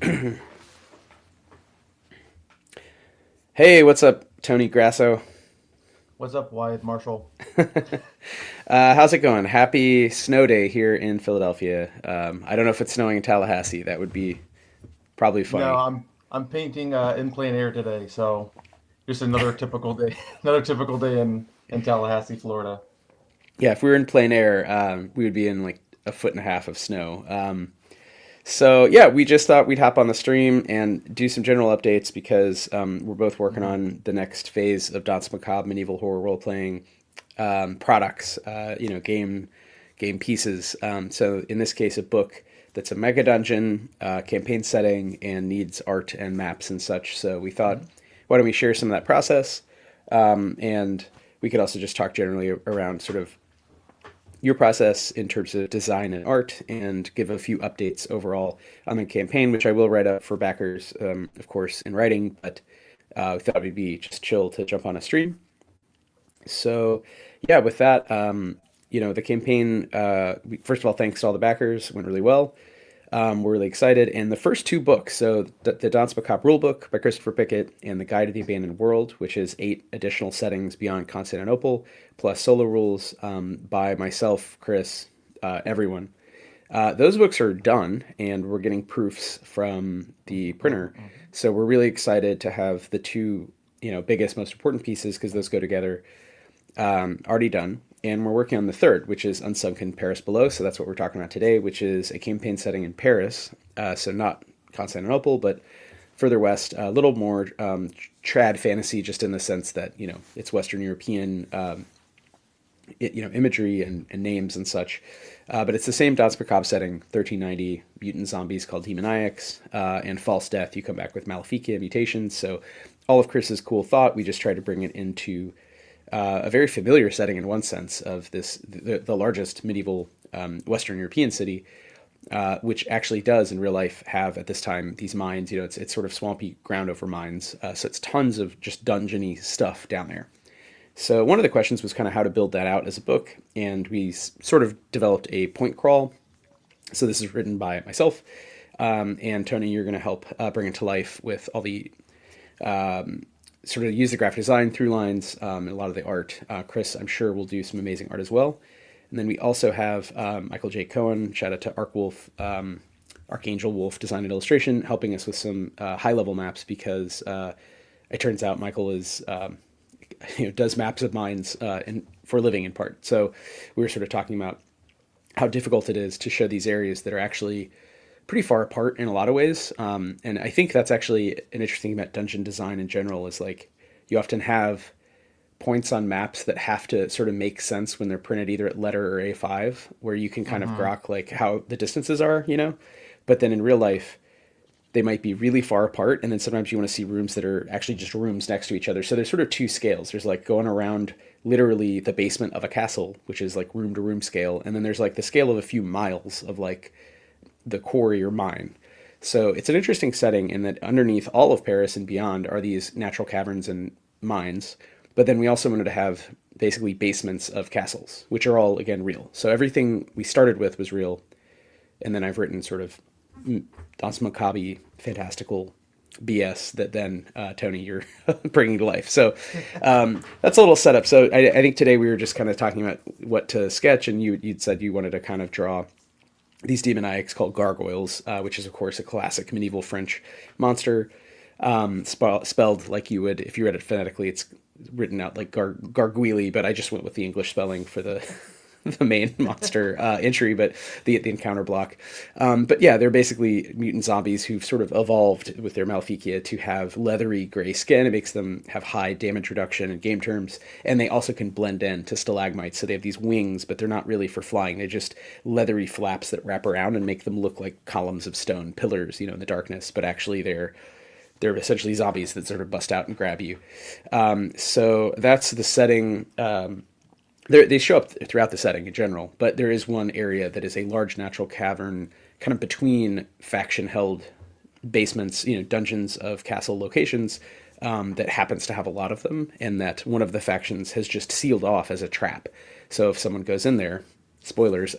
Hey, what's up, Tony Grasso? What's up, Wythe, Marschall? How's it going? Happy snow day here in Philadelphia. I don't know if it's snowing in Tallahassee. That would be probably No, funny. I'm painting in plein air today, so just another typical day, another typical day in Tallahassee, Florida. Yeah, if we were in plein air, we would be in like a foot and a half of snow. So yeah, we just thought we'd hop on the stream and do some general updates because we're both working Mhm. on the next phase of Danse Macabre medieval horror role playing products. Game pieces. So in this case, a book that's a mega dungeon campaign setting and needs art and maps and such. So we thought, Mhm. why don't we share some of that process? And we could also just talk generally around sort of your process in terms of design and art and give a few updates overall on the campaign, which I will write up for backers, of course, in writing, but we thought it'd be just chill to jump on a stream. So, yeah, with that, the campaign, first of all, thanks to all the backers, went really well. We're really excited. And the first two books, so the Danse Macabre rulebook by Christopher Pickett and the Guide to the Abandoned World, which is 8 additional settings beyond Constantinople, plus solo rules by myself, Chris, everyone. Those books are done, and we're getting proofs from the printer. Mhm. So we're really excited to have the two, biggest, most important pieces because those go together already done. And we're working on the third, which is Unsunken Paris Below. So that's what we're talking about today, which is a campaign setting in Paris. So not Constantinople, but further west, a little more trad fantasy, just in the sense that, it's Western European, imagery and names and such. But it's the same Danse Macabre setting, 1390, mutant zombies called demoniacs, and false death. You come back with Maleficia mutations. So all of Chris's cool thought, we just try to bring it into a very familiar setting in one sense of the largest medieval Western European city, which actually does in real life have at this time these mines. It's sort of swampy ground over mines, so it's tons of just dungeony stuff down there. So one of the questions was kind of how to build that out as a book, and we sort of developed a point crawl. So this is written by myself, and Tony, you're going to help bring it to life with all the sort of use the graphic design through lines and a lot of the art. Chris, I'm sure, will do some amazing art as well. And then we also have Michael J. Cohen, shout out to ArcWolf, Archangel Wolf Design and Illustration, helping us with some high level maps because it turns out Michael is does maps of mines for a living in part. So we were sort of talking about how difficult it is to show these areas that are actually pretty far apart in a lot of ways. And I think that's actually an interesting thing about dungeon design in general is like you often have points on maps that have to sort of make sense when they're printed either at letter or A5, where you can kind of Mhm. grok like how the distances are. But then in real life, they might be really far apart, and then sometimes you want to see rooms that are actually just rooms next to each other. So there's sort of two scales. There's like going around literally the basement of a castle, which is like room to room scale, and then there's like the scale of a few miles of like the quarry or mine. So it's an interesting setting in that underneath all of Paris and beyond are these natural caverns and mines. But then we also wanted to have basically basements of castles, which are all, again, real. So everything we started with was real. And then I've written sort of Danse Macabre, fantastical BS that then, Tony, you're bringing to life. So that's a little setup. So I think today we were just kind of talking about what to sketch, and you'd said you wanted to kind of draw these demoniacs called gargoyles, which is, of course, a classic medieval French monster, spelled like you would if you read it phonetically. It's written out like garguili, but I just went with the English spelling for the the main monster entry, but the encounter block. But yeah, they're basically mutant zombies who've sort of evolved with their Maleficia to have leathery gray skin. It makes them have high damage reduction in game terms, and they also can blend in to stalagmites. So they have these wings, but they're not really for flying. They're just leathery flaps that wrap around and make them look like columns of stone pillars, in the darkness. But actually, they're essentially zombies that sort of bust out and grab you. So that's the setting. They show up throughout the setting in general, but there is one area that is a large natural cavern, kind of between faction-held basements, dungeons of castle locations, that happens to have a lot of them, and that one of the factions has just sealed off as a trap. So if someone goes in there, spoilers,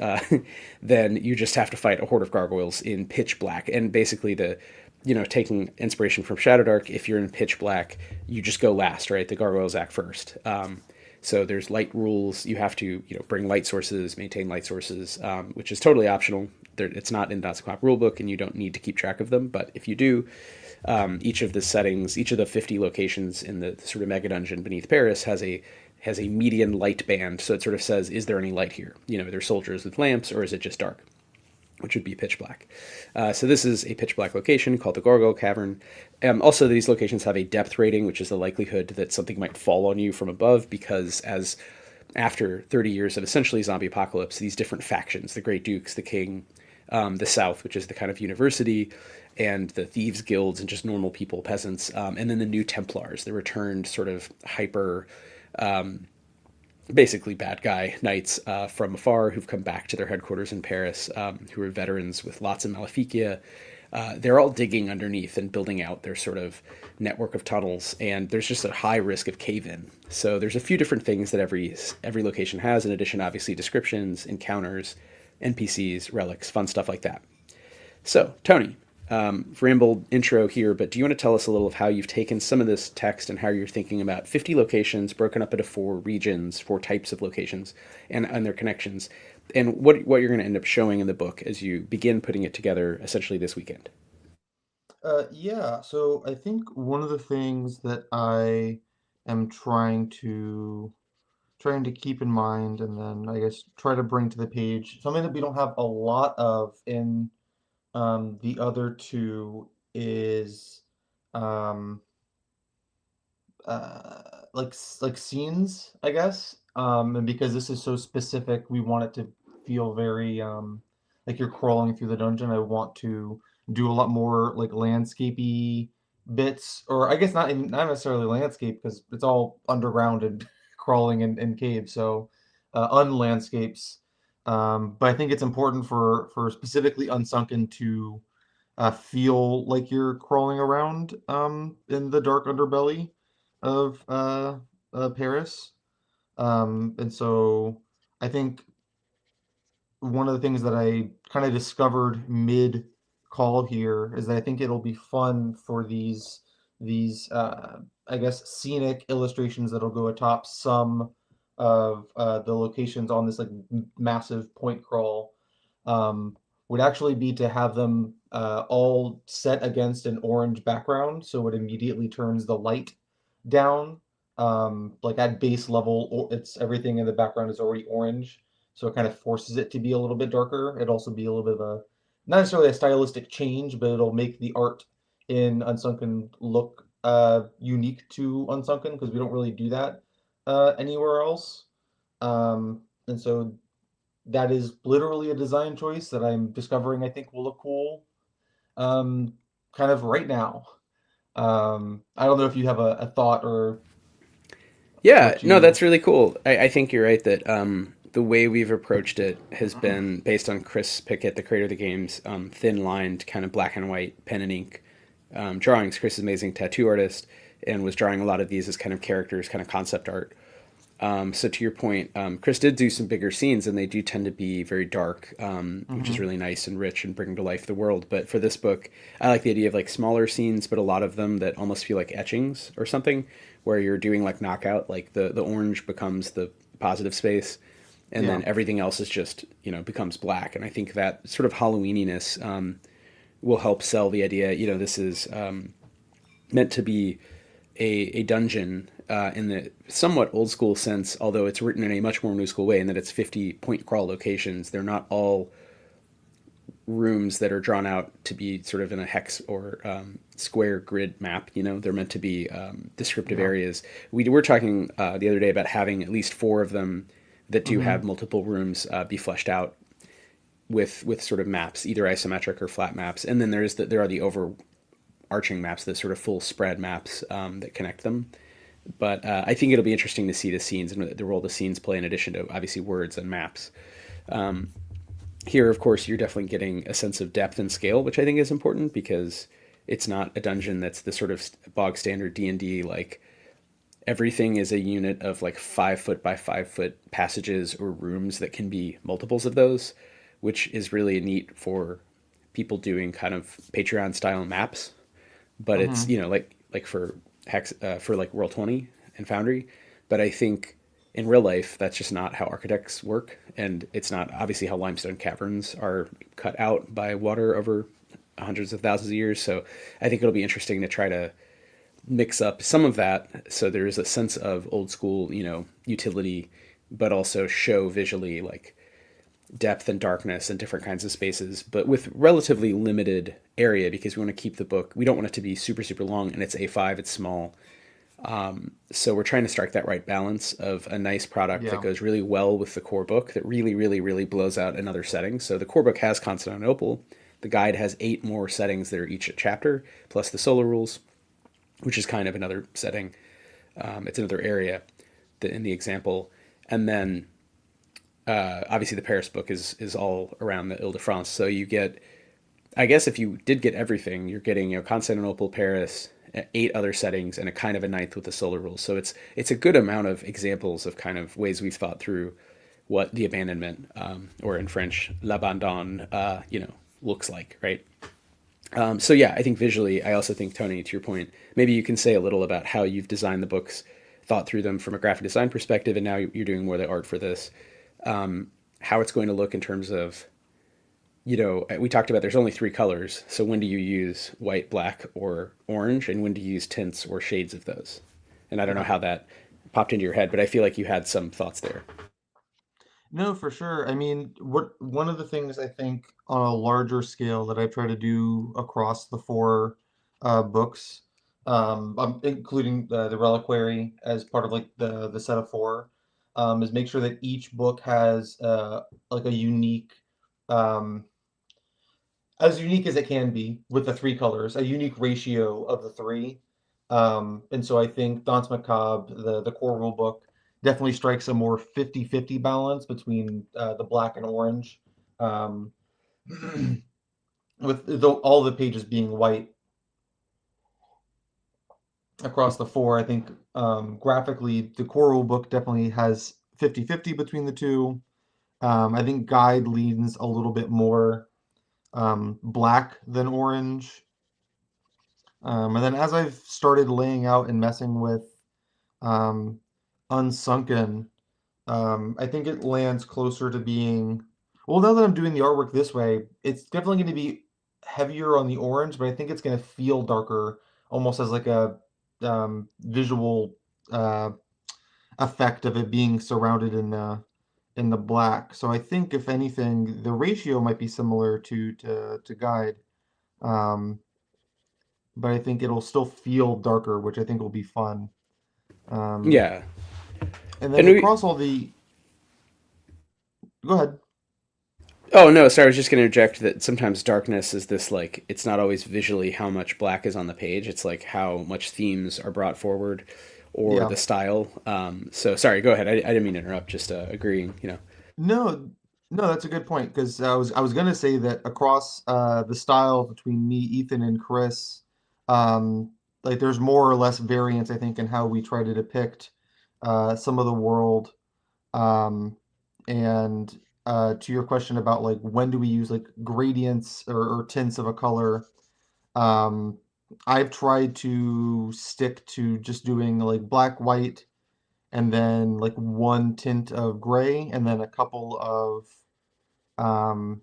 then you just have to fight a horde of gargoyles in pitch black. And basically, taking inspiration from Shadow Dark, if you're in pitch black, you just go last, right? The gargoyles act first. So there's light rules. You have to, bring light sources, maintain light sources, which is totally optional. It's not in Danse Macabre rulebook, and you don't need to keep track of them. But if you do, each of the settings, each of the 50 locations in the sort of mega dungeon beneath Paris has a median light band. So it sort of says, is there any light here? Are there soldiers with lamps, or is it just dark? Which would be pitch black. So this is a pitch black location called the Gargoyle Cavern. Also, these locations have a depth rating, which is the likelihood that something might fall on you from above, because after 30 years of essentially zombie apocalypse, these different factions, the Great Dukes, the King, the South, which is the kind of university, and the thieves guilds, and just normal people, peasants, and then the new Templars, the returned sort of hyper basically bad guy knights from afar who've come back to their headquarters in Paris, who are veterans with lots of maleficia. They're all digging underneath and building out their sort of network of tunnels, and there's just a high risk of cave-in. So there's a few different things that every location has, in addition, obviously, descriptions, encounters, NPCs, relics, fun stuff like that. So, Tony, rambled intro here, but do you want to tell us a little of how you've taken some of this text and how you're thinking about 50 locations broken up into 4 regions, 4 types of locations, and their connections, and what you're going to end up showing in the book as you begin putting it together essentially this weekend? Yeah, so I think one of the things that I am trying to keep in mind, and then I guess try to bring to the page, something that we don't have a lot of in the other two is um like scenes, I guess. And because this is so specific, we want it to feel very like you're crawling through the dungeon. I want to do a lot more like landscapey bits, or I guess not necessarily landscape, because it's all underground and crawling in caves. So unlandscapes. But I think it's important for specifically Unsunken to feel like you're crawling around in the dark underbelly of Paris. And so I think one of the things that I kind of discovered mid call here is that I think it'll be fun for these I guess scenic illustrations that'll go atop some of the locations on this like massive point crawl, um, would actually be to have them all set against an orange background, so it immediately turns the light down. Like at base level, it's everything in the background is already orange, so it kind of forces it to be a little bit darker. It'd also be a little bit of a, not necessarily a stylistic change, but it'll make the art in Unsunken look unique to Unsunken, because we don't really do that anywhere else. And so that is literally a design choice that I'm discovering I think will look cool um, kind of right now. I don't know if you have a thought or Yeah, what no, you. that's really cool. I think you're right that the way we've approached it has been based on Chris Pickett, the creator of the game's thin lined, kind of black and white pen and ink drawings. Chris is an amazing tattoo artist and was drawing a lot of these as kind of characters, kind of concept art. So to your point, Chris did do some bigger scenes, and they do tend to be very dark, which is Mhm. really nice and rich and bring to life the world. But for this book, I like the idea of like smaller scenes, but a lot of them that almost feel like etchings or something, where you're doing like knockout, like the orange becomes the positive space, and Yeah. then everything else is just becomes black. And I think that sort of Halloweeniness will help sell the idea. This is meant to be a dungeon in the somewhat old school sense, although it's written in a much more new school way in that it's 50 point crawl locations. They're not all rooms that are drawn out to be sort of in a hex or square grid map. They're meant to be descriptive Yeah. areas. We were talking the other day about having at least 4 of them that do have Mhm. multiple rooms be fleshed out with sort of maps, either isometric or flat maps. And then there are the overarching maps, the sort of full spread maps that connect them. But I think it'll be interesting to see the scenes and the role the scenes play in addition to obviously words and maps. Here, of course, you're definitely getting a sense of depth and scale, which I think is important because it's not a dungeon that's the sort of bog standard D&D like everything is a unit of like 5 foot by 5 foot passages or rooms that can be multiples of those, which is really neat for people doing kind of Patreon style maps. but it's, Mm-hmm. like for hex for like Roll20 and Foundry. But I think in real life that's just not how architects work, and it's not obviously how limestone caverns are cut out by water over hundreds of thousands of years. So I think it'll be interesting to try to mix up some of that so there's a sense of old school, utility, but also show visually like depth and darkness and different kinds of spaces, but with relatively limited area because we want to keep the book. We don't want it to be super, super long, and it's A5, it's small. So we're trying to strike that right balance of a nice product that Yeah. goes really well with the core book that really, really, really blows out in other settings. So the core book has Constantinople. The guide has 8 more settings that are each a chapter, plus the solo rules, which is kind of another setting. It's another area in the example. And then obviously the Paris book is all around the Ile-de-France. So you get, I guess if you did get everything, you're getting Constantinople, Paris, 8 other settings, and a kind of a ninth with the solar rules. So it's a good amount of examples of kind of ways we've thought through what the abandonment, or in French, l'abandon, looks like, right? So yeah, I think visually, I also think, Tony, to your point, maybe you can say a little about how you've designed the books, thought through them from a graphic design perspective, and now you're doing more of the art for this. How it's going to look in terms of, we talked about there's only 3 colors. So when do you use white, black, or orange, and when do you use tints or shades of those? And I don't know Yeah. how that popped into your head, but I feel like you had some thoughts there. No, for sure. I mean, what one of the things I think on a larger scale that I try to do across the 4 books, including the Reliquary as part of like the set of 4, is make sure that each book has like a unique, um, as unique as it can be with the 3 colors, a unique ratio of the 3. And so I think Danse Macabre, the core rule book, definitely strikes a more 50-50 balance between the black and orange, um, with all the pages being white across the 4. I think graphically, the core rule book definitely has 50-50 between the two. I think Guide leans a little bit more black than orange. And then as I've started laying out and messing with um, Unsunken, I think it lands closer to being. Well, now that I'm doing the artwork this way, it's definitely going to be heavier on the orange, but I think it's going to feel darker, almost as like a visual uh, effect of it being surrounded in the black. So I think if anything, the ratio might be similar to Guide. Um, but I think it'll still feel darker, which I think will be fun. Um, Yeah. and then And we, across all the, go ahead. oh no, sorry, I was just going to interject that sometimes darkness is this, like, it's not always visually how much black is on the page. It's like how much themes are brought forward or Yeah. the style. So sorry, go ahead. I didn't mean to interrupt, just agreeing. No, no, that's a good point because I was gonna say that across the style between me, Ethan, and Chris, like there's more or less variance, I think, in how we try to depict some of the world. Um, and to your question about like when do we use like gradients or tints of a color, um, I've tried to stick to just doing like black, white, and then like one tint of gray, and then um,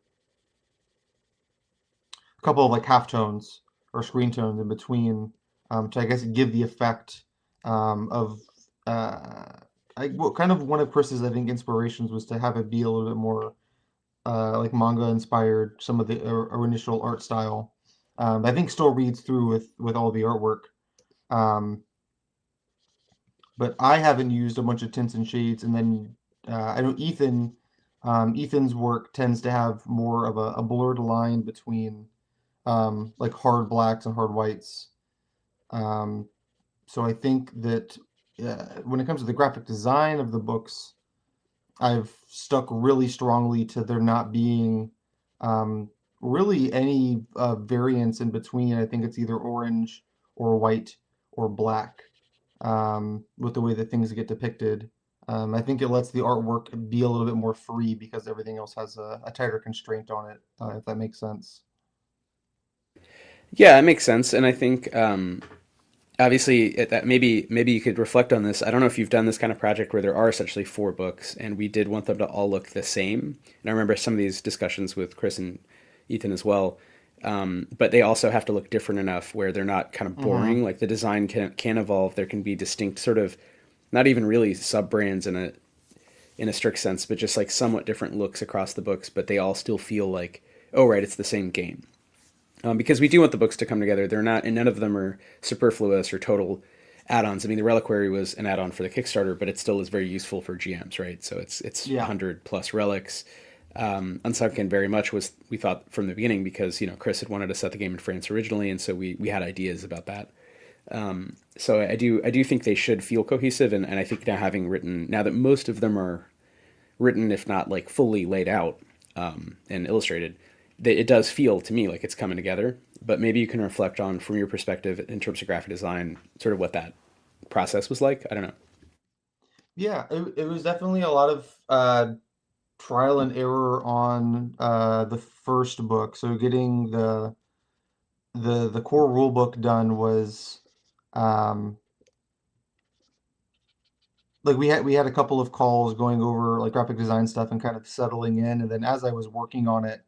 a couple of like halftones or screen tones in between, to I guess give the effect of uh, well, kind of one of Chris's I think inspirations was to have it be a little bit more like manga inspired. Some of the initial art style, I think still reads through with all the artwork. Um, but I haven't used a bunch of tints and shades. And then I know Ethan's work tends to have more of a blurred line between like hard blacks and hard whites. Um, so I think that when it comes to the graphic design of the books, I've stuck really strongly to there not being um, really any variance in between. I think it's either orange or white or black with the way that things get depicted. I think it lets the artwork be a little bit more free because everything else has a tighter constraint on it, if that makes sense. Yeah, it makes sense, and I think obviously that maybe you could reflect on this. I don't know if you've done this kind of project where there are essentially four books, and we did want them to all look the same. And I remember some of these discussions with Chris and Ethan as well. But they also have to look different enough where they're not kind of Mm-hmm. boring. Like the design can evolve. There can be distinct sort of not even really sub brands in a strict sense, but just like somewhat different looks across the books. But they all still feel like, oh right, it's the same game. Because we do want the books to come together. They're not, and none of them are superfluous or total add-ons. I mean, the Reliquary was an add-on for the Kickstarter, but it still is very useful for GMs, right? So it's Yeah. 100 plus relics. Unsunken very much was, we thought from the beginning, because Chris had wanted to set the game in France originally, and so we had ideas about that. So I do think they should feel cohesive, and I think now that most of them are written, if not like fully laid out and illustrated, it does feel to me like it's coming together. But maybe you can reflect on, from your perspective, in terms of graphic design, sort of what that process was like. I don't know. Yeah, it was definitely a lot of trial and error on the first book. So getting the core rule book done was um, like we had a couple of calls going over like graphic design stuff and kind of settling in. And then as I was working on it,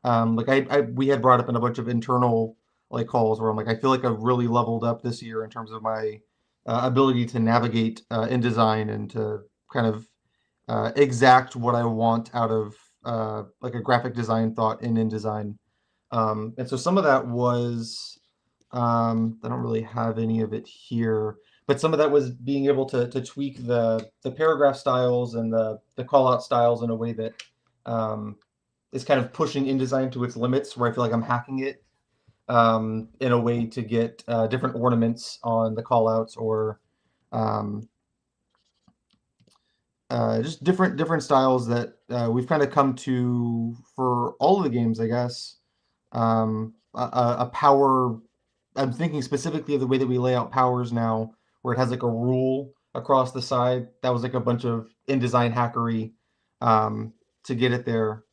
like we had brought up in a bunch of internal like calls where I'm like, I feel like I've really leveled up this year in terms of my ability to navigate InDesign and to kind of exact what I want out of like a graphic design thought in InDesign. And so some of that was I don't really have any of it here, but some of that was being able to tweak the paragraph styles and the call out styles in a way that um, is kind of pushing InDesign to its limits, where I feel like I'm hacking it in a way to get different ornaments on the call outs or um, just different styles that we've kind of come to for all of the games, I guess. A power. I'm thinking specifically of the way that we lay out powers now, where it has like a rule across the side. That was like a bunch of InDesign hackery to get it there.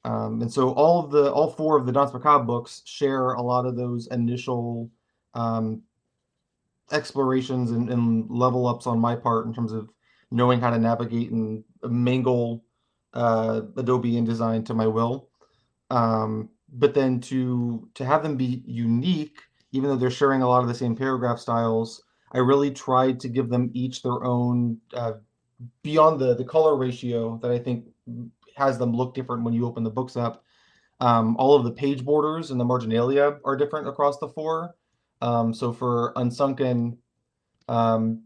And so all four of the Danse Macabre books share a lot of those initial um, explorations and level ups on my part in terms of knowing how to navigate and mangle Adobe InDesign to my will. But then to have them be unique, even though they're sharing a lot of the same paragraph styles, I really tried to give them each their own beyond the color ratio that I think has them look different when you open the books up. All of the page borders and the marginalia are different across the four. So for Unsunken, um,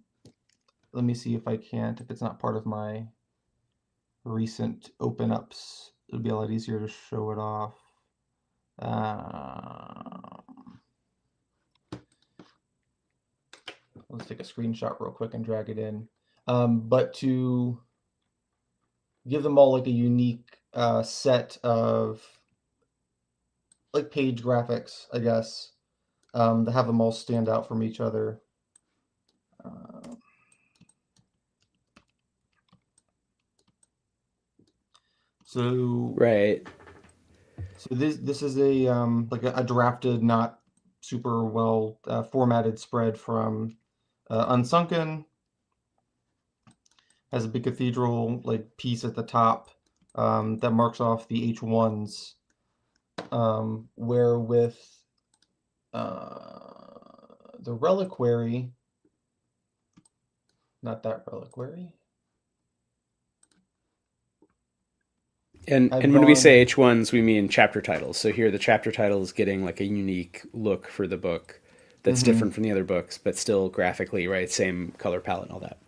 let me see if I can't, if it's not part of my recent open ups, it would be a lot easier to show it off. Uh, let's take a screenshot real quick and drag it in. But to give them all like a unique set of like page graphics, I guess, to have them all stand out from each other. Uh, so Right. this is a like a drafted, not super well formatted spread from Unsunken. Has a big cathedral like piece at the top that marks off the H1s. Where with the reliquary, not that reliquary. And I've when we say gone. H1s, we mean chapter titles. So here, the chapter title is getting like a unique look for the book that's Mhm. different from the other books, but still graphically, right? Same color palette and all that.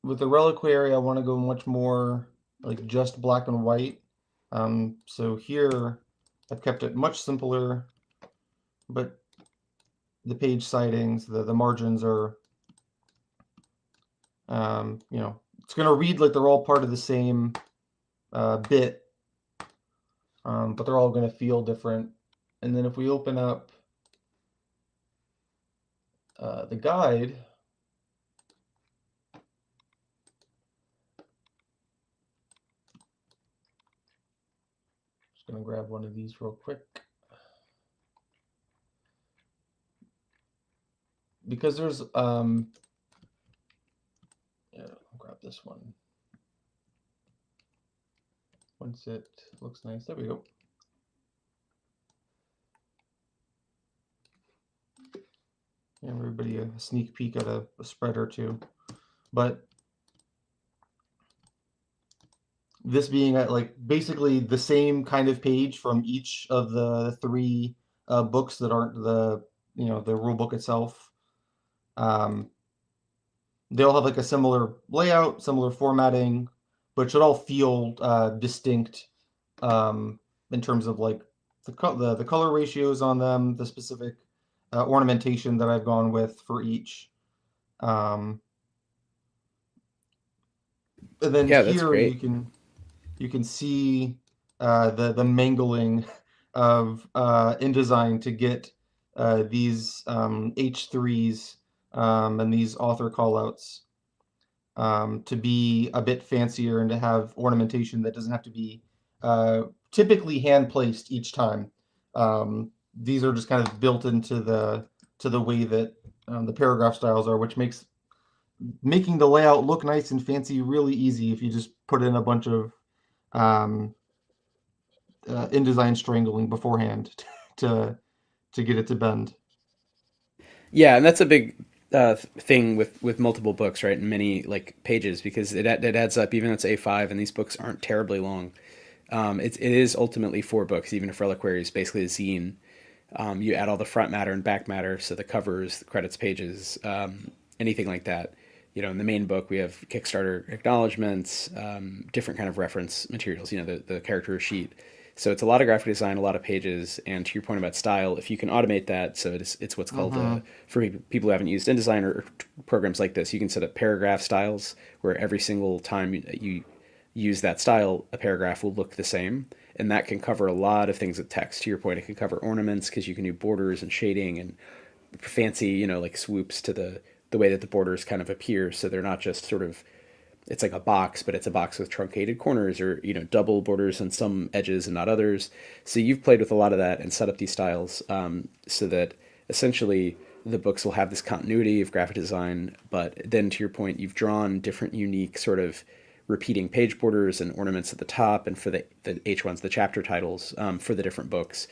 With the reliquary, I want to go much more like just black and white. So here, I've kept it much simpler, but the page sightings, the margins are, it's going to read like they're all part of the same bit, but they're all going to feel different. And then if we open up the guide, just going to grab one of these real quick. because there's yeah, I'll grab this one. Once it looks nice, there we go. Give everybody a sneak peek at a spread or two. But this being at like basically the same kind of page from each of the three books that aren't the the rule book itself. Um, they all have like a similar layout, similar formatting, but it should all feel distinct in terms of like the color ratios on them, the specific ornamentation that I've gone with for each. Um, and then Yeah, that's here great. you can see the mangling of InDesign to get these H3s and these author callouts to be a bit fancier and to have ornamentation that doesn't have to be typically hand placed each time. These are just kind of built into the way that the paragraph styles are, which makes making the layout look nice and fancy really easy if you just put in a bunch of um, InDesign strangling beforehand to to get it to bend. Yeah, and that's a big thing with multiple books, right? And many like pages because it adds up. Even though it's A5, and these books aren't terribly long. It is ultimately four books. Even if Reliquary is basically a zine, you add all the front matter and back matter, so the covers, the credits pages, anything like that. You know, in the main book, we have Kickstarter acknowledgments, different kind of reference materials. You know, the character sheet. So it's a lot of graphic design, a lot of pages, and to your point about style, if you can automate that, so it's what's called Mm-hmm. for people who haven't used InDesign or programs like this, you can set up paragraph styles where every single time you use that style, a paragraph will look the same, and that can cover a lot of things with text. To your point, it can cover ornaments because you can do borders and shading and fancy, like swoops to the way that the borders kind of appear, so they're not just sort of it's like a box, but it's a box with truncated corners or double borders on some edges and not others. So you've played with a lot of that and set up these styles so that essentially the books will have this continuity of graphic design, but then to your point, you've drawn different unique sort of repeating page borders and ornaments at the top, and for the H1s, the chapter titles for the different books.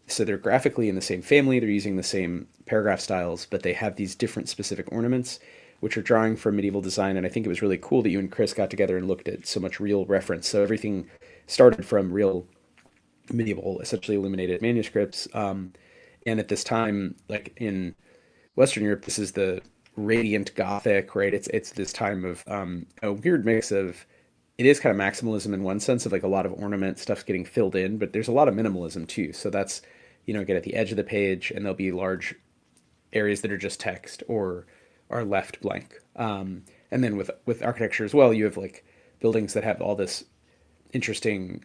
So they're graphically in the same family, they're using the same paragraph styles, but they have these different specific ornaments which are drawing from medieval design. And I think it was really cool that you and Chris got together and looked at so much real reference. So everything started from real medieval, essentially illuminated manuscripts. And at this time, like in Western Europe, this is the radiant Gothic, right? It's this time of a weird mix of it is kind of maximalism in one sense of like a lot of ornament stuff's getting filled in, but there's a lot of minimalism too. So that's again at the edge of the page, and there'll be large areas that are just text or are left blank. And then with architecture as well, you have like buildings that have all this interesting,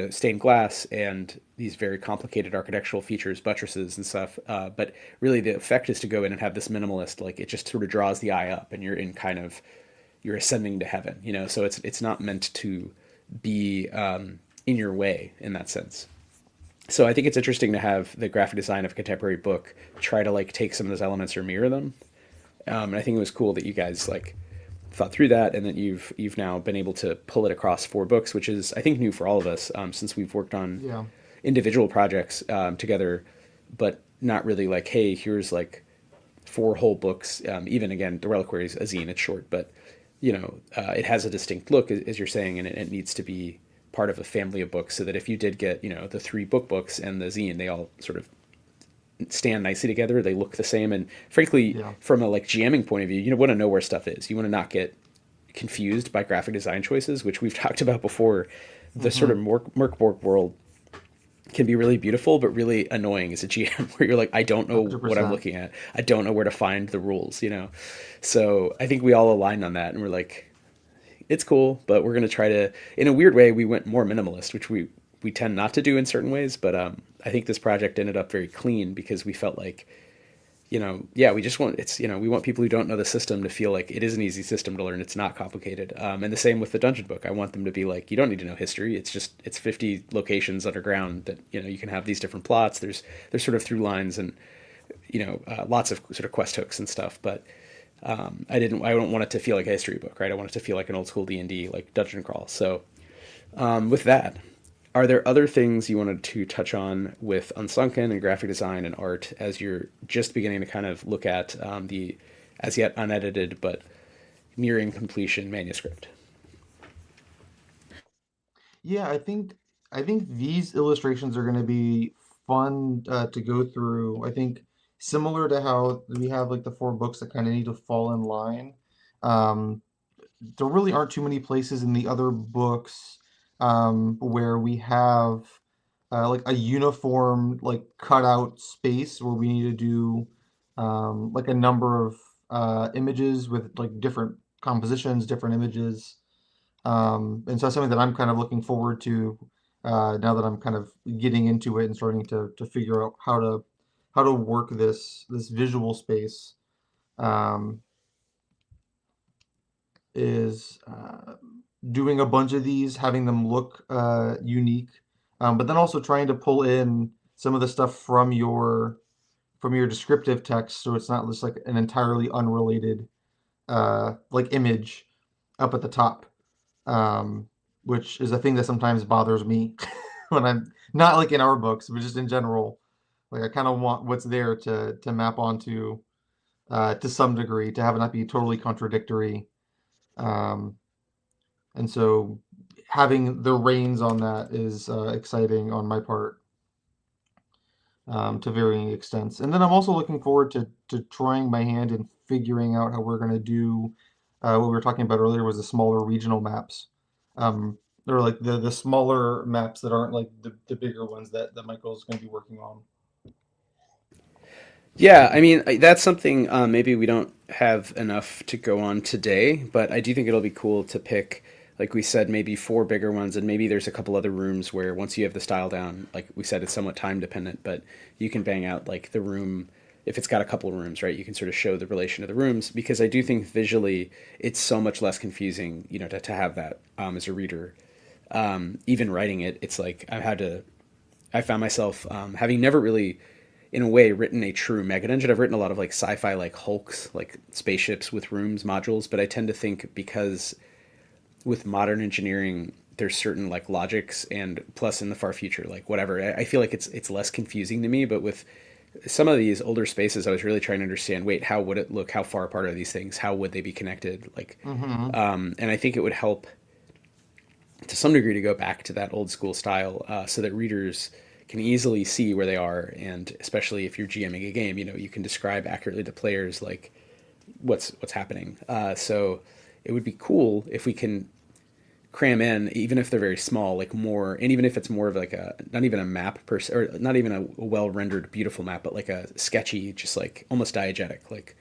stained glass and these very complicated architectural features, buttresses and stuff. But really, the effect is to go in and have this minimalist, like it just sort of draws the eye up, and you're in kind of you're ascending to heaven. So it's not meant to be in your way in that sense. So I think it's interesting to have the graphic design of a contemporary book try to like take some of those elements or mirror them. And I think it was cool that you guys like thought through that, and that you've now been able to pull it across four books, which is I think new for all of us since we've worked on Yeah. individual projects together, but not really like, hey, here's like four whole books. Even again, the Reliquary is a zine; it's short, but it has a distinct look, as you're saying, and it needs to be part of a family of books, so that if you did get the three books and the zine, they all sort of stand nicely together. They look the same, and frankly, Yeah. from a like GMing point of view, you want to know where stuff is. You want to not get confused by graphic design choices, which we've talked about before. The sort Mm-hmm. of Merkborg world can be really beautiful, but really annoying as a GM, where you're like, I don't know what I'm 100%. looking at. I don't know where to find the rules. So I think we all aligned on that, and we're like, it's cool, but we're gonna try to. In a weird way, we went more minimalist, which we tend not to do in certain ways. But I think this project ended up very clean because we felt like yeah, we just want we want people who don't know the system to feel like it is an easy system to learn. It's not complicated. And the same with the dungeon book. I want them to be like, you don't need to know history. It's 50 locations underground that you can have these different plots. There's sort of through lines, and lots of sort of quest hooks and stuff, but I don't want it to feel like a history book, right? I want it to feel like an old school D&D, like dungeon crawl. So with that, are there other things you wanted to touch on with Unsunken and graphic design and art as you're just beginning to kind of look at the as yet unedited but nearing completion manuscript? Yeah, I think these illustrations are going to be fun to go through. I think similar to how we have like the four books that kind of need to fall in line. Um, there really aren't too many places in the other books where we have like a uniform like cutout space where we need to do like a number of images with like different compositions, different images. And so that's something that I'm kind of looking forward to now that I'm kind of getting into it and starting to figure out how to work this visual space. Um, is doing a bunch of these, having them look unique, but then also trying to pull in some of the stuff from your descriptive text, so it's not just like an entirely unrelated like image up at the top, um, which is a thing that sometimes bothers me when I'm not like in our books, but just in general. Like I kind of want what's there to map onto to some degree, to have it not be totally contradictory. Um, and so having the reins on that is exciting on my part to varying extents. And then I'm also looking forward to trying my hand in figuring out how we're going to do what we were talking about earlier was the smaller regional maps. Or like the smaller maps that aren't like the bigger ones that Michael's going to be working on. Yeah, I mean that's something maybe we don't have enough to go on today, but I do think it'll be cool to pick, like we said, maybe four bigger ones, and maybe there's a couple other rooms where once you have the style down, like we said, it's somewhat time dependent, but you can bang out like the room if it's got a couple of rooms, right? You can sort of show the relation of the rooms because I do think visually it's so much less confusing, to have that as a reader. Even writing it, it's like I found myself having never really, in a way, written a true mega dungeon. I've written a lot of like sci-fi, like hulks, like spaceships with rooms, modules, but I tend to think because with modern engineering, there's certain like logics and plus in the far future, like whatever. I feel like it's less confusing to me, but with some of these older spaces, I was really trying to understand. Wait, how would it look? How far apart are these things? How would they be connected? Like, Mm-hmm. and I think it would help to some degree to go back to that old school style so that readers can easily see where they are, and especially if you're GMing a game, you can describe accurately to players like what's happening. So it would be cool if we can cram in, even if they're very small, like more, and even if it's more of like a not even a map per se, or not even a well rendered beautiful map, but like a sketchy, just like almost diegetic, like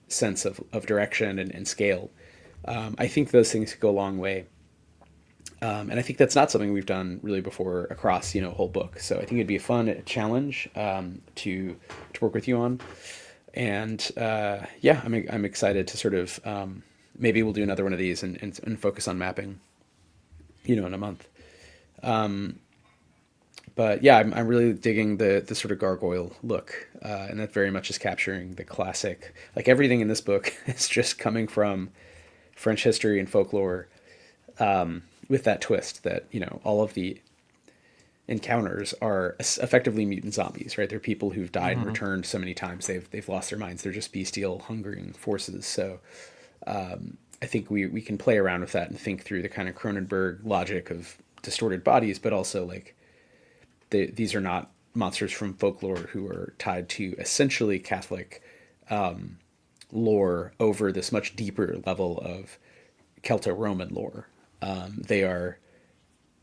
sense of direction and scale. I think those things could go a long way. And I think that's not something we've done really before across a whole book. So I think it'd be a fun challenge to work with you on. And yeah, I'm excited to sort of maybe we'll do another one of these and focus on mapping, in a month. But yeah, I'm really digging the sort of gargoyle look, and that very much is capturing the classic. Like everything in this book is just coming from French history and folklore, with that twist that all of the encounters are effectively mutant zombies, right? They're people who've died and Mm-hmm. returned so many times they've lost their minds. They're just bestial, hungering forces. So I think we can play around with that and think through the kind of Cronenberg logic of distorted bodies, but also like these are not monsters from folklore who are tied to essentially Catholic lore over this much deeper level of Celto-Roman lore. They are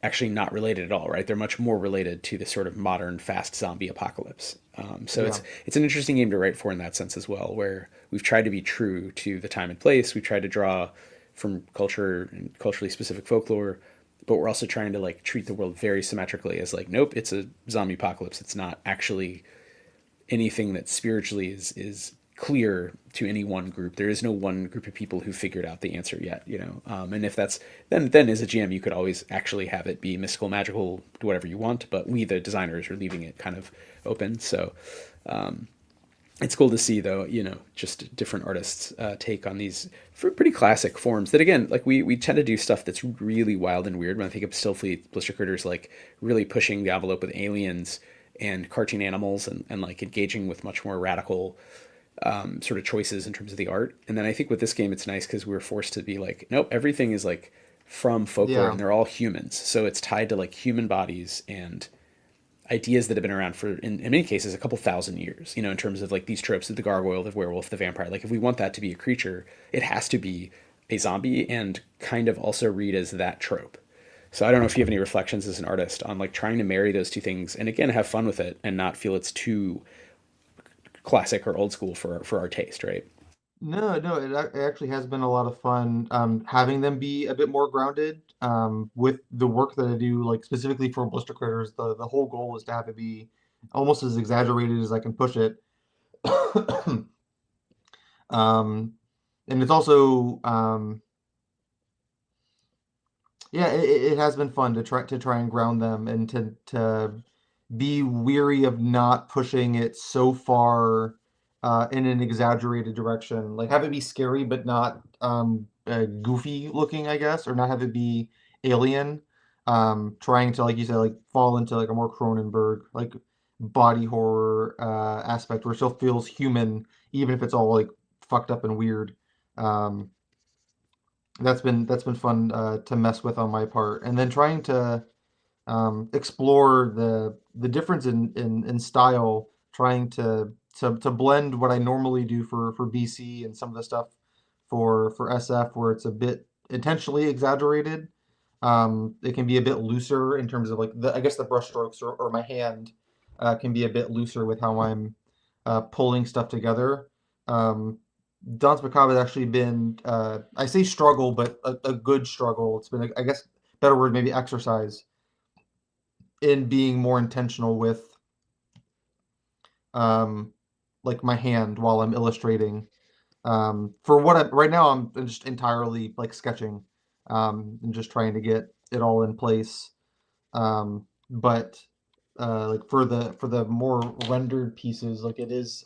actually not related at all, right? They're much more related to the sort of modern fast zombie apocalypse. So Yeah. it's an interesting game to write for in that sense as well, where we've tried to be true to the time and place. We've tried to draw from culture and culturally specific folklore, but we're also trying to like treat the world very symmetrically as like, nope, it's a zombie apocalypse. It's not actually anything that spiritually is clear to any one group. There is no one group of people who figured out the answer yet, you know. And if that's then as a GM, you could always actually have it be mystical, magical, whatever you want. But we, the designers, are leaving it kind of open. So it's cool to see, though, you know, just different artists take on these pretty classic forms that, again, like we tend to do stuff that's really wild and weird. When I think of Stillfleet, Blister Critters, like really pushing the envelope with aliens and cartoon animals, and like engaging with much more radical sort of choices in terms of the art. And then I think with this game, it's nice because we were forced to be like, nope, everything is like from folklore Yeah. and they're all humans. So it's tied to like human bodies and ideas that have been around for, in many cases, a couple thousand years, you know, in terms of like these tropes of the gargoyle, the werewolf, the vampire. Like if we want that to be a creature, it has to be a zombie and kind of also read as that trope. So I don't know if you have any reflections as an artist on like trying to marry those two things and again have fun with it and not feel it's too classic or old school for our taste, right? No, no, it actually has been a lot of fun having them be a bit more grounded with the work that I do, like specifically for Blister Critters. The whole goal is to have it be almost as exaggerated as I can push it. um, and it's also yeah, it has been fun to try and ground them and to be weary of not pushing it so far in an exaggerated direction. Like have it be scary but not goofy looking, I guess, or not have it be alien. Trying to, like you said, like fall into like a more Cronenberg like body horror aspect where it still feels human, even if it's all like fucked up and weird. Um, that's been fun to mess with on my part, and then trying to explore the difference in style, trying to blend what I normally do for BC and some of the stuff for SF, where it's a bit intentionally exaggerated. It can be a bit looser in terms of like the I guess the brush strokes or my hand can be a bit looser with how I'm pulling stuff together. Um, Danse Macabre has actually been, I say struggle, but a good struggle. It's been, I guess, better word, maybe exercise in being more intentional with, um, like my hand while I'm illustrating. For what I'm right now, I'm just entirely like sketching, and just trying to get it all in place. But like for the more rendered pieces, like it is,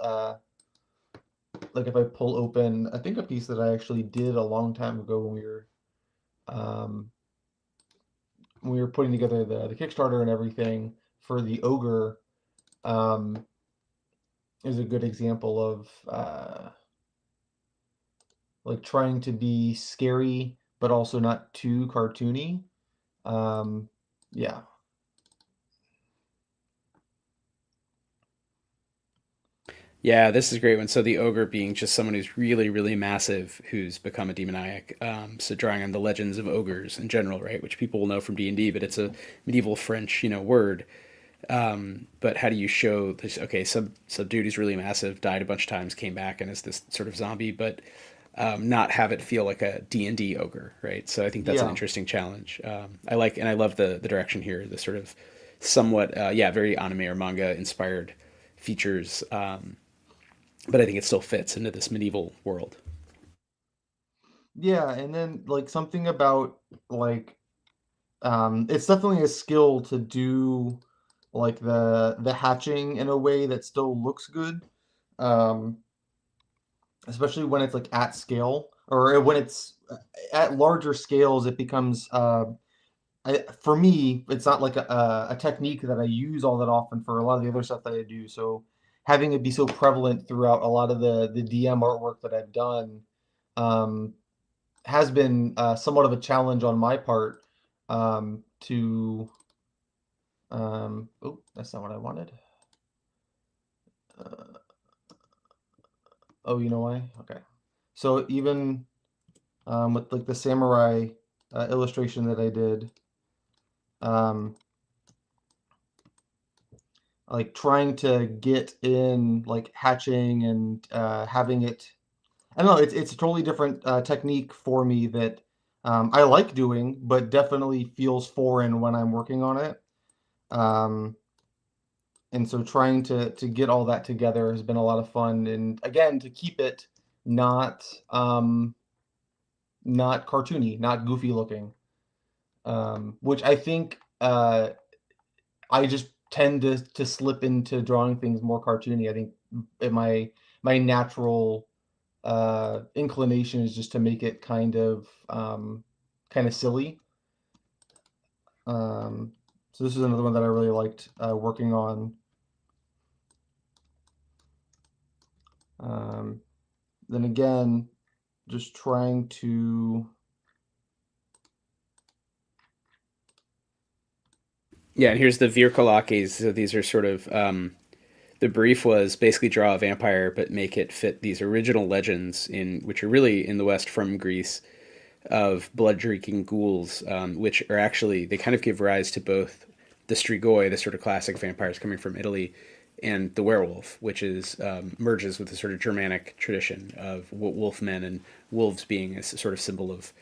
like if I pull open, I think a piece that I actually did a long time ago um, when we were putting together the Kickstarter and everything for the ogre, um, is a good example of like trying to be scary but also not too cartoony. Um, yeah, Yeah, this is a great one. So the ogre being just someone who's really, really massive, who's become a demoniac. So drawing on the legends of ogres in general, right, which people will know from D&D, but it's a medieval French, you know, word. But how do you show this? Okay, some dude who's really massive died a bunch of times, came back, and is this sort of zombie, but not have it feel like a D&D ogre, right? So I think that's an yeah, interesting challenge. I like and I love the direction here, the sort of somewhat yeah, very anime or manga inspired features, but I think it still fits into this medieval world. yeah. And then like something about like it's definitely a skill to do like the hatching in a way that still looks good. Um, especially when it's like at scale or when it's at larger scales, it becomes for me, it's not like a technique that I use all that often for a lot of the other stuff that I do. So having it be so prevalent throughout a lot of the DM artwork that I've done um, has been somewhat of a challenge on my part to. Oh, that's not what I wanted. Uh, oh, you know why? Okay. So even with like the samurai illustration that I did, um, like trying to get in like hatching and having it. I don't know. It's a totally different technique for me that I like doing, but definitely feels foreign when I'm working on it. Um, And so trying to get all that together has been a lot of fun. And again, to keep it not not cartoony, not goofy looking. Which I think I just tend to slip into drawing things more cartoony. I think my natural inclination is just to make it kind of silly. Um, so this is another one that I really liked working on. Um, then again, just trying to. Yeah, and here's the Virkolakis. So these are sort of the brief was basically draw a vampire, but make it fit these original legends in which are really in the West from Greece of blood drinking ghouls, which are actually they kind of give rise to both the strigoi, the sort of classic vampires coming from Italy, and the werewolf, which is merges with the sort of Germanic tradition of wolf men and wolves being a sort of symbol of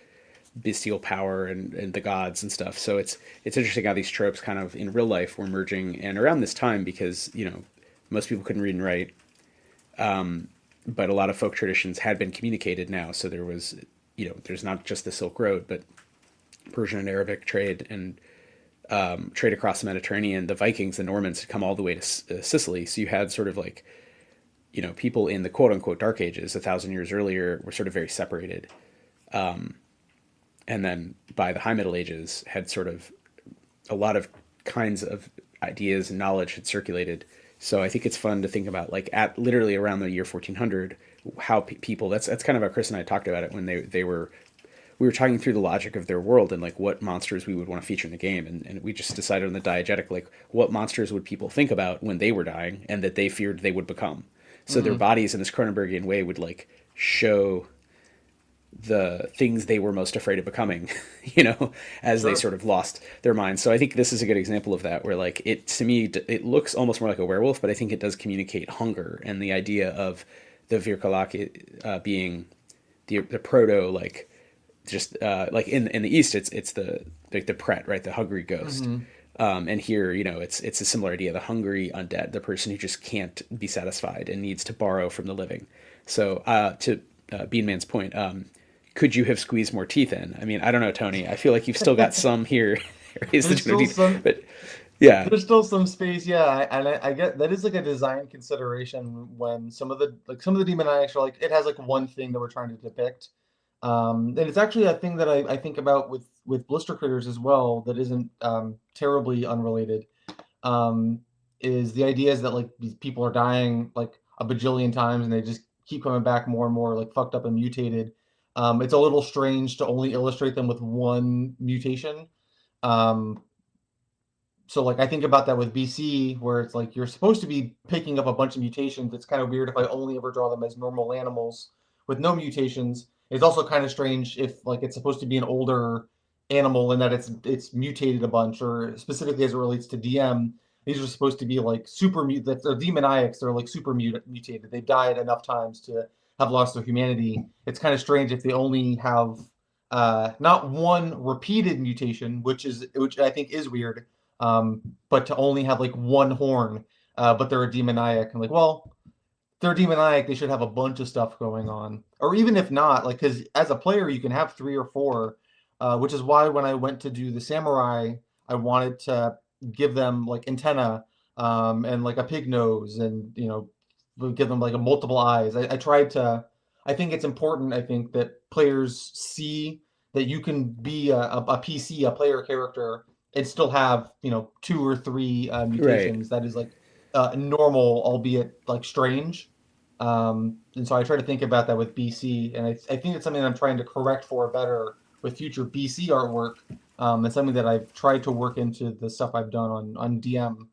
bestial power and the gods and stuff. So it's interesting how these tropes kind of in real life were merging, and around this time because most people couldn't read and write, but a lot of folk traditions had been communicated now. So there was there's not just the Silk Road, but Persian and Arabic trade and trade across the Mediterranean. The Vikings, the Normans had come all the way to Sicily. So you had sort of like people in the quote unquote Dark Ages 1,000 years earlier were sort of very separated. And then by the High Middle Ages had sort of a lot of kinds of ideas and knowledge had circulated. So I think it's fun to think about like at literally around the year 1400 how people that's kind of how Chris and I talked about it when they were we were talking through the logic of their world and like what monsters we would want to feature in the game, and we just decided on the diegetic like what monsters would people think about when they were dying and that they feared they would become. So their Mm-hmm. bodies in this Cronenbergian way would like show the things they were most afraid of becoming, as they Sure. sort of lost their minds. So I think this is a good example of that, where like it to me it looks almost more like a werewolf, but I think it does communicate hunger and the idea of the Virkalak being the proto like just like in the East it's the like the pret, right, the hungry ghost. Mm-hmm. And here, it's a similar idea, the hungry undead, the person who just can't be satisfied and needs to borrow from the living. So to Bean Man's point, could you have squeezed more teeth in? I mean, I don't know, Tony. I feel like you've still got some here. Raise the There's tune of still teeth, some. but yeah, There's still some space, yeah, and I get that is like a design consideration when some of the demoniacs are like it has like one thing that we're trying to depict, and it's actually a thing that I think about with blister critters as well that isn't terribly unrelated. Um, is the idea is that like these people are dying like a bajillion times and they just keep coming back more and more like fucked up and mutated. It's a little strange to only illustrate them with one mutation. Um, so like I think about that with BC, where it's like you're supposed to be picking up a bunch of mutations. It's kind of weird if I only ever draw them as normal animals with no mutations. It's also kind of strange if like it's supposed to be an older animal and that it's mutated a bunch, or specifically as it relates to DM, these are supposed to be like that they're demoniacs. They're like mutated. They've died enough times to have lost their humanity. It's kind of strange if they only have not one repeated mutation, which I think is weird, but to only have like one horn, but they're a demoniac. And like, well, they're demoniac, they should have a bunch of stuff going on. Or even if not, like, because as a player, you can have three or four, which is why when I went to do the samurai, I wanted to give them like antenna, and like a pig nose, and give them like a multiple eyes. I tried to. I think it's important. I think that players see that you can be a PC, a player character, and still have two or three right. mutations. That is like normal, albeit like strange. And so I try to think about that with BC, and I think it's something that I'm trying to correct for better with future BC artwork. It's something that I've tried to work into the stuff I've done on DM,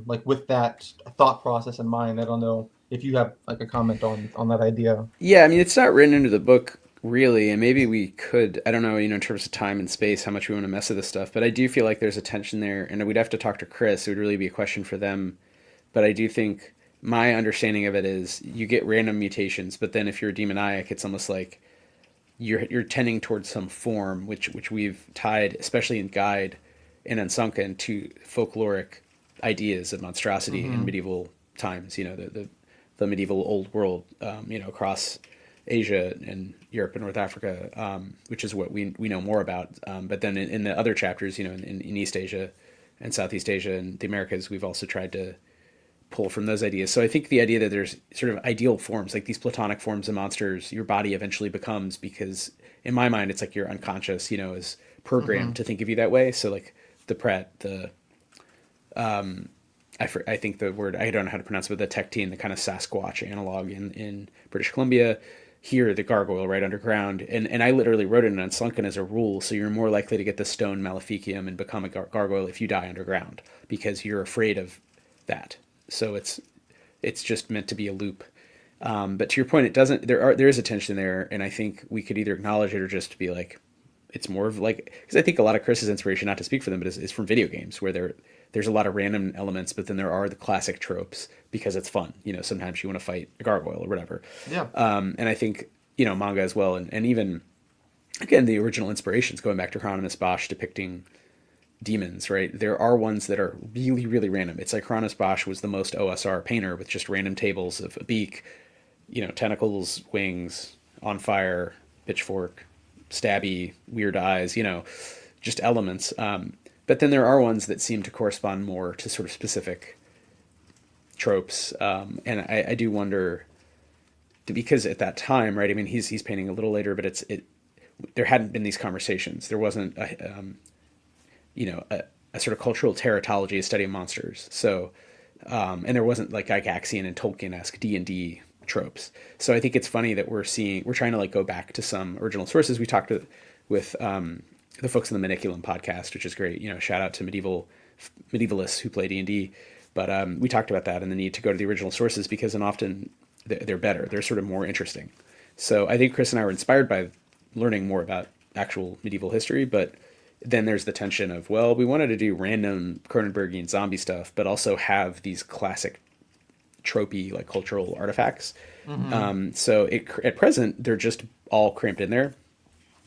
like with that thought process in mind. I don't know if you have like a comment on that idea. Yeah, I mean, it's not written into the book really, and maybe we could. I don't know, in terms of time and space, how much we want to mess with this stuff. But I do feel like there's a tension there, and we'd have to talk to Chris. It would really be a question for them. But I do think my understanding of it is you get random mutations, but then if you're a demoniac, it's almost like you're tending towards some form, which we've tied, especially in Guide and Unsunken, to folkloric ideas of monstrosity in Mm-hmm. medieval times. The medieval old world, across Asia and Europe and North Africa, which is what we know more about. But then in the other chapters, in East Asia and Southeast Asia and the Americas, we've also tried to pull from those ideas. So I think the idea that there's sort of ideal forms, like these platonic forms of monsters, your body eventually becomes, because in my mind, it's like your unconscious, is Mm-hmm. programmed to think of you that way. So like the Pret, I think the word, I don't know how to pronounce it, but the Tectine, the kind of Sasquatch analog in British Columbia. Here, the gargoyle right underground. And I literally wrote it in Unsunken as a rule. So you're more likely to get the stone maleficium and become a gargoyle if you die underground because you're afraid of that. So it's just meant to be a loop. But to your point, it doesn't. There is a tension there, and I think we could either acknowledge it or just be like, it's more of like, because I think a lot of Chris's inspiration, not to speak for them, but is from video games where there's a lot of random elements, but then there are the classic tropes because it's fun. Sometimes you want to fight a gargoyle or whatever. Yeah. And I think manga as well, and even again the original inspirations going back to Hieronymus Bosch depicting demons, right? There are ones that are really, really random. It's like Hieronymus Bosch was the most OSR painter with just random tables of a beak, tentacles, wings, on fire, pitchfork, stabby, weird eyes, just elements. But then there are ones that seem to correspond more to sort of specific tropes. And I do wonder, because at that time, right? I mean, he's painting a little later, but there hadn't been these conversations. There wasn't a sort of cultural teratology, a study of monsters. So, and there wasn't like Gygaxian and Tolkien-esque D&D tropes. So I think it's funny that we're trying to like go back to some original sources. We talked with the folks in the Maniculum podcast, which is great. Shout out to medievalists who play D&D. But we talked about that and the need to go to the original sources because often they're better. They're sort of more interesting. So I think Chris and I were inspired by learning more about actual medieval history, but then there's the tension of, well, we wanted to do random Cronenbergian zombie stuff, but also have these classic tropey like cultural artifacts. Mm-hmm. So at present they're just all cramped in there,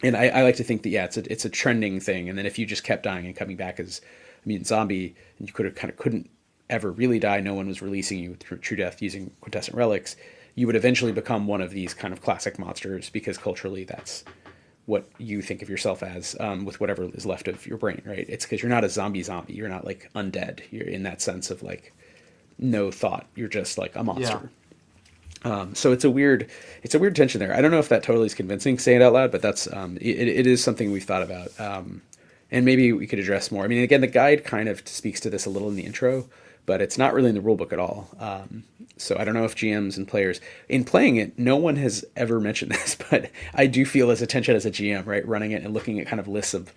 and I like to think that it's a trending thing. And then if you just kept dying and coming back as a mutant zombie, and you couldn't ever really die, no one was releasing you through true death using quintessent relics, you would eventually become one of these kind of classic monsters because culturally that's what you think of yourself as, with whatever is left of your brain, right? It's because you're not a zombie. You're not like undead. You're in that sense of like no thought. You're just like a Yeah. monster. So it's a weird tension there. I don't know if that totally is convincing saying it out loud, but that's it is something we've thought about, and maybe we could address more. I mean, again, the guide kind of speaks to this a little in the intro, but it's not really in the rule book at all. So I don't know if GMs and players in playing it, no one has ever mentioned this, but I do feel as a tension as a GM, right, running it and looking at kind of lists of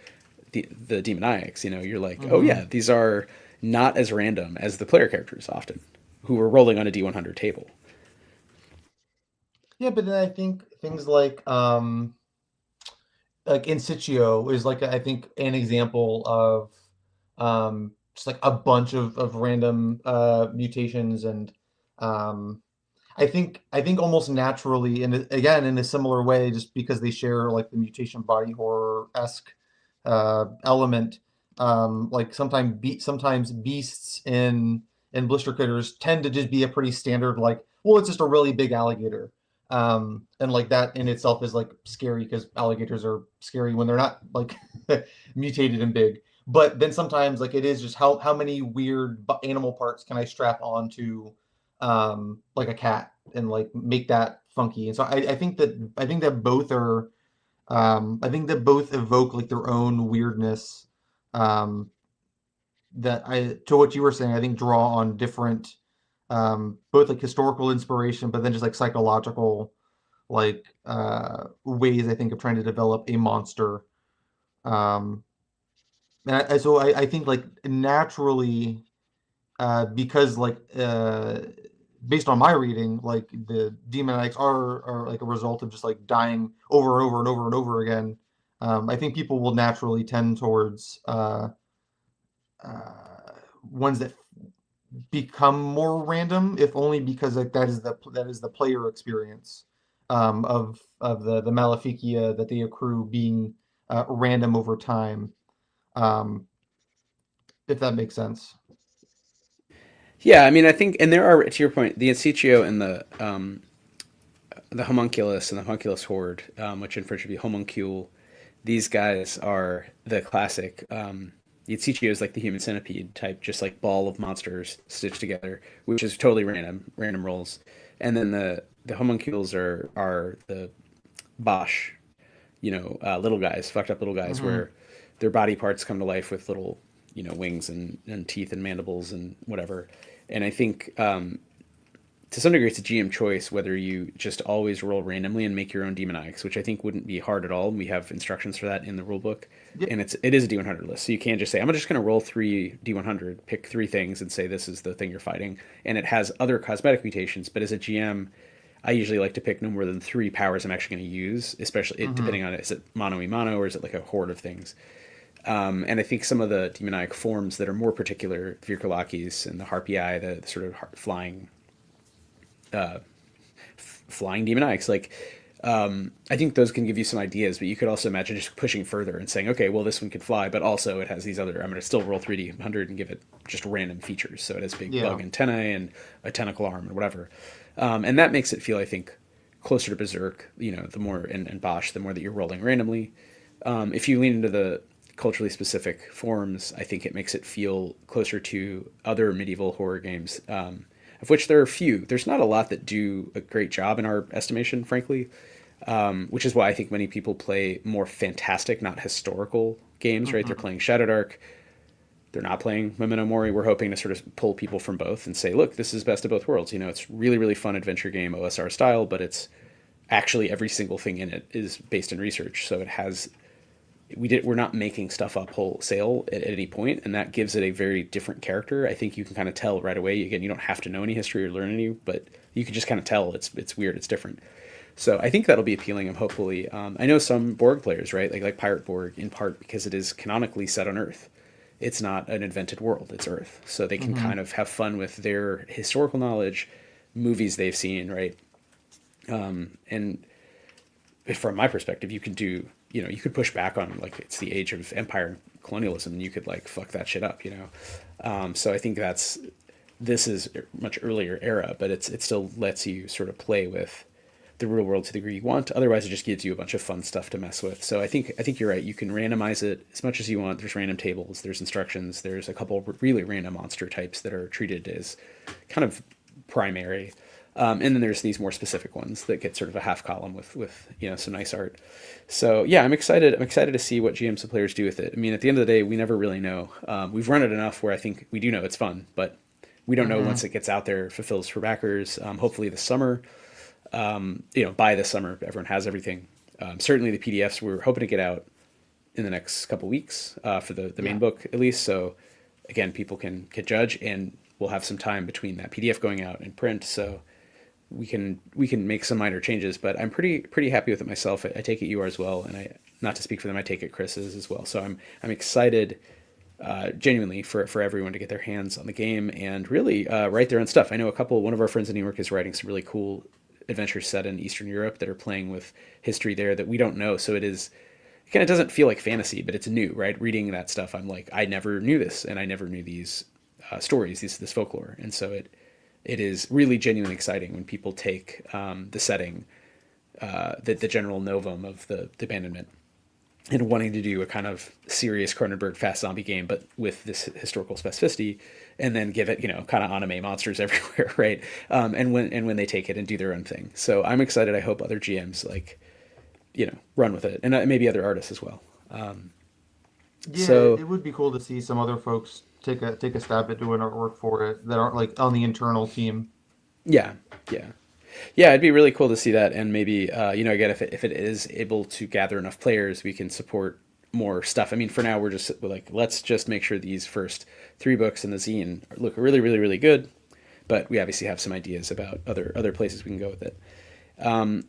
the demoniacs. You're like, oh Mm-hmm. yeah, these are not as random as the player characters often, who are rolling on a D100 table. Yeah, but then I think things like in sitio is like I think an example of just like a bunch of random mutations and um I think almost naturally and again in a similar way just because they share like the mutation body horror-esque element like sometimes beasts in blister critters tend to just be a pretty standard like well it's just a really big alligator and like that in itself is like scary because alligators are scary when they're not like mutated and big. But then sometimes like it is just how many weird animal parts can I strap onto like a cat and like make that funky. And so I think that both are I think that both evoke like their own weirdness um that I to what you were saying I think draw on different both like historical inspiration but then just like psychological like ways I think of trying to develop a monster. Um, and so I think like naturally because like based on my reading, like the demoniacs are like a result of just like dying over and over and over and over again. I think people will naturally tend towards uh, ones that become more random, if only because like that is the player experience of the maleficia that they accrue being random over time. Um, if that makes sense. Yeah, I mean, I think, and there are, to your point, the Incitio and the homunculus and the homunculus horde, which in French would be homuncule. These guys are the classic. The Incitio is like the human centipede type, just like ball of monsters stitched together, which is totally random rolls. And then the homuncules are the Bosch, little guys, fucked up little guys, Hmm. where their body parts come to life with little, wings and teeth and mandibles and whatever. And I think to some degree, it's a GM choice whether you just always roll randomly and make your own demoniacs, which I think wouldn't be hard at all. We have instructions for that in the rule book, Yeah. and it is a D100 list, so you can't just say I'm just going to roll three D100, pick three things, and say this is the thing you're fighting, and it has other cosmetic mutations. But as a GM, I usually like to pick no more than three powers I'm actually going to use, especially Hmm. depending on is it mono e mono or is it like a horde of things. And I think some of the demoniac forms that are more particular, Virkulakis and the Harpii, the sort of flying flying demoniacs, like I think those can give you some ideas, but you could also imagine just pushing further and saying, okay, well, this one can fly, but also it has these other. I'm going to still roll 3D100 and give it just random features. So it has big Yeah. bug antennae and a tentacle arm and whatever. And that makes it feel, I think, closer to Berserk, the more, and Bosch, the more that you're rolling randomly. If you lean into the culturally specific forms, I think it makes it feel closer to other medieval horror games, of which there are a few. There's not a lot that do a great job in our estimation, frankly, which is why I think many people play more fantastic, not historical games, right? They're Hmm. playing Shadow Dark. They're not playing Memento Mori. We're hoping to sort of pull people from both and say, look, this is best of both worlds. It's really, really fun adventure game, OSR style, but it's actually every single thing in it is based in research. So it has we're not making stuff up wholesale at any point, and that gives it a very different character. I think you can kind of tell right away. Again, you don't have to know any history or learn any, but you can just kind of tell it's weird, it's different. So I think that'll be appealing. And hopefully, I know some Borg players, right? Like Pirate Borg, in part because it is canonically set on Earth. It's not an invented world; it's Earth, so they can Hmm. kind of have fun with their historical knowledge, movies they've seen, right? And from my perspective, you can do, you could push back on like it's the age of empire and colonialism, and you could like fuck that shit up. So I think this is a much earlier era, but it still lets you sort of play with the real world to the degree you want. Otherwise, it just gives you a bunch of fun stuff to mess with. So I think you're right. You can randomize it as much as you want. There's random tables. There's instructions. There's a couple of really random monster types that are treated as kind of primary. And then there's these more specific ones that get sort of a half column with some nice art. So yeah, I'm excited. I'm excited to see what GMs and players do with it. I mean, at the end of the day, we never really know. We've run it enough where I think we do know it's fun, but we don't know Hmm. once it gets out there, fulfills for backers. Hopefully this summer, by this summer, everyone has everything. Certainly the PDFs we're hoping to get out in the next couple weeks for the main Yeah. book at least. So again, people can judge, and we'll have some time between that PDF going out and print. So we can make some minor changes, but I'm pretty happy with it myself. I take it you are as well, and I, not to speak for them, I take it Chris is as well. So I'm excited, genuinely, for everyone to get their hands on the game and really write their own stuff. I know one of our friends in New York is writing some really cool adventures set in Eastern Europe that are playing with history there that we don't know. So it kind of doesn't feel like fantasy, but it's new, right? Reading that stuff, I'm like, I never knew this, and I never knew these stories, this folklore, and so it is really genuinely exciting when people take the setting, the general novum of the abandonment, and wanting to do a kind of serious Cronenberg fast zombie game, but with this historical specificity, and then give it, kind of anime monsters everywhere, right? And when they take it and do their own thing. So I'm excited. I hope other GMs like, run with it, and maybe other artists as well. Yeah, So it would be cool to see some other folks take a stab at doing artwork for it that aren't like on the internal team. yeah, yeah. Yeah, it'd be really cool to see that, and maybe again, if it is able to gather enough players, we can support more stuff. I mean, for now, we're like, let's just make sure these first three books in the zine look really, really, really good. But we obviously have some ideas about other places we can go with it.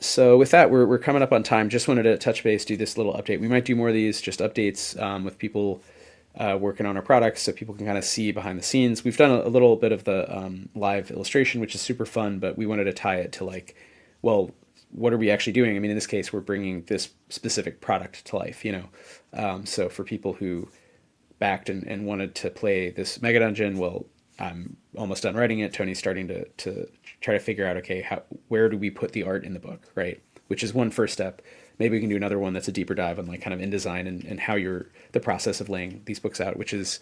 So with that, we're coming up on time. Just wanted to touch base, do this little update. We might do more of these, just updates with people working on our products, so people can kind of see behind the scenes. We've done a little bit of the live illustration, which is super fun, but we wanted to tie it to like, well, what are we actually doing? I mean, in this case, we're bringing this specific product to life. So for people who backed and wanted to play this mega dungeon, well, I'm almost done writing it. Tony's starting to try to figure out, okay, where do we put the art in the book, right? Which is one first step. Maybe we can do another one that's a deeper dive on like kind of InDesign and how you're the process of laying these books out, which is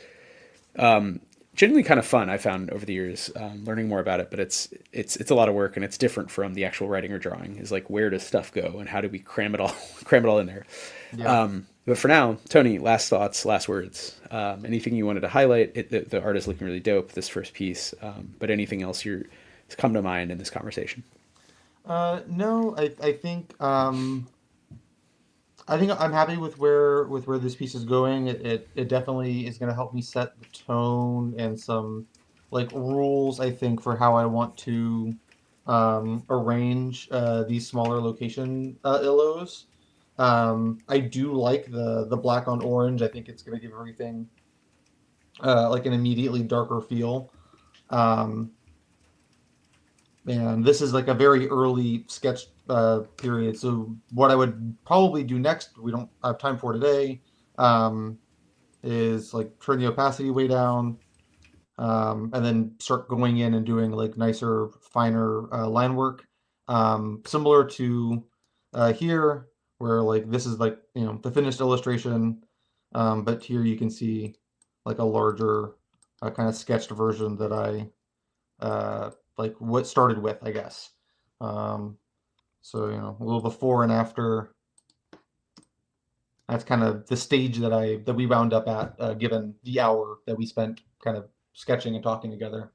genuinely kind of fun. I found over the years learning more about it, but it's a lot of work and it's different from the actual writing or drawing. Is like where does stuff go and how do we cram it all cram it all in there? Yeah. But for now, Tony, last thoughts, last words. Anything you wanted to highlight? The art is looking really dope. This first piece, but anything else has come to mind in this conversation? No, I think I'm happy with where this piece is going. It definitely is going to help me set the tone and some like rules, I think, for how I want to arrange these smaller location illos. I do like the black on orange. I think it's going to give everything like an immediately darker feel. Um, and this is like a very early sketch period. So what I would probably do next, we don't have time for today, um, is like turn the opacity way down, and then start going in and doing like nicer, finer line work, similar to here, where like this is like the finished illustration, but here you can see like a larger kind of sketched version that I like what started with, I guess. Um, so a little before and after. That's kind of the stage that we wound up at, given the hour that we spent kind of sketching and talking together.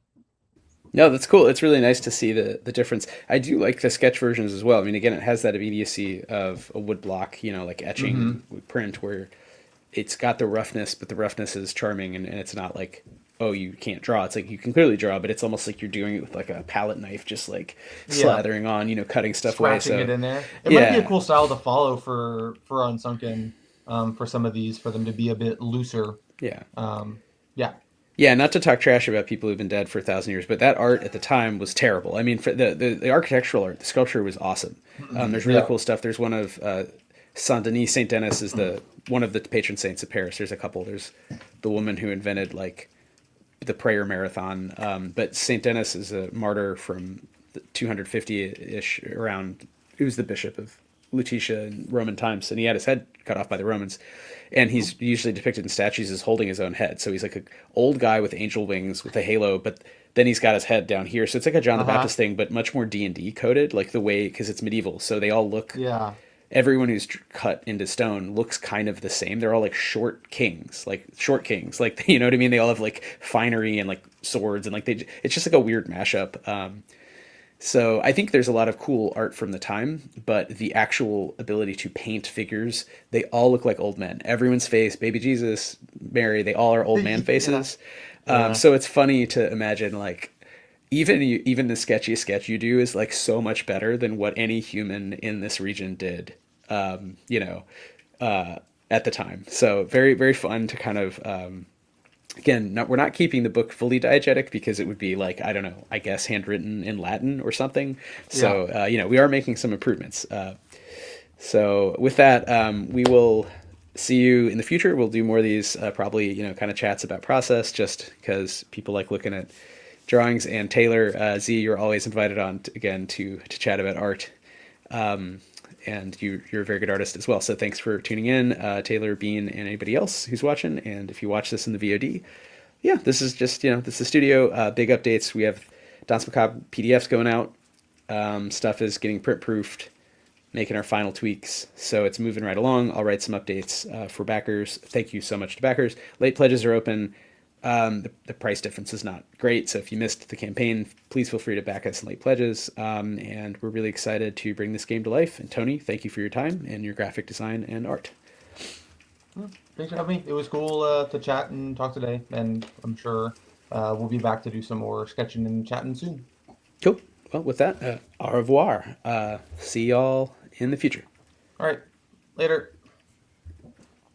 No, that's cool. It's really nice to see the difference. I do like the sketch versions as well. I mean, again, it has that immediacy of a wood block, like etching Mm-hmm. print, where it's got the roughness, but the roughness is charming, and it's not like, oh, you can't draw. It's like you can clearly draw, but it's almost like you're doing it with like a palette knife, just like Yeah, slathering on, cutting stuff away. scratching it So in there. It might be a yeah, cool style to follow for Unsunken, for some of these, for them to be a bit looser. yeah. Yeah. Yeah, not to talk trash about people who've been dead for 1,000 years, but that art at the time was terrible. I mean, for the architectural art, the sculpture was awesome. There's really Yeah. cool stuff. There's one of Saint Denis. Saint Denis is the one of the patron saints of Paris. There's a couple. There's the woman who invented like the prayer marathon. But Saint Denis is a martyr from 250-ish around. He was the bishop of Lutetia in Roman times, and he had his head cut off by the Romans. And he's usually depicted in statues as holding his own head. So he's like an old guy with angel wings with a halo, but then he's got his head down here. So it's like a John the Uh-huh. Baptist thing, but much more D&D coded, like the way, because it's medieval. So they all look, Yeah. everyone who's cut into stone looks kind of the same. They're all like short kings, like, you know what I mean? They all have like finery and like swords and like it's just like a weird mashup. So I think there's a lot of cool art from the time, but the actual ability to paint figures, they all look like old men. Everyone's face, baby Jesus, Mary, they all are old man Yeah. faces. Yeah. So it's funny to imagine like even the sketchiest sketch you do is like so much better than what any human in this region did, um, you know, at the time. So very, very fun to kind of again, we're not keeping the book fully diegetic because it would be like, I don't know, I guess handwritten in Latin or something. Yeah. So we are making some improvements. So with that, we will see you in the future. We'll do more of these probably kind of chats about process, just because people like looking at drawings. And Taylor, Z, you're always invited on again to chat about art. And you're a very good artist as well. So thanks for tuning in, Taylor, Bean, and anybody else who's watching. And if you watch this in the VOD, yeah, this is just, this is studio. Big updates. We have Danse Macabre PDFs going out. Stuff is getting print proofed, making our final tweaks. So it's moving right along. I'll write some updates for backers. Thank you so much to backers. Late pledges are open. The price difference is not great, so if you missed the campaign, please feel free to back us in late pledges. And we're really excited to bring this game to life. And Tony, thank you for your time and your graphic design and art. Thanks for having me. It was cool to chat and talk today, and I'm sure we'll be back to do some more sketching and chatting soon. Cool. Well, with that, au revoir. See y'all in the future. All right, later.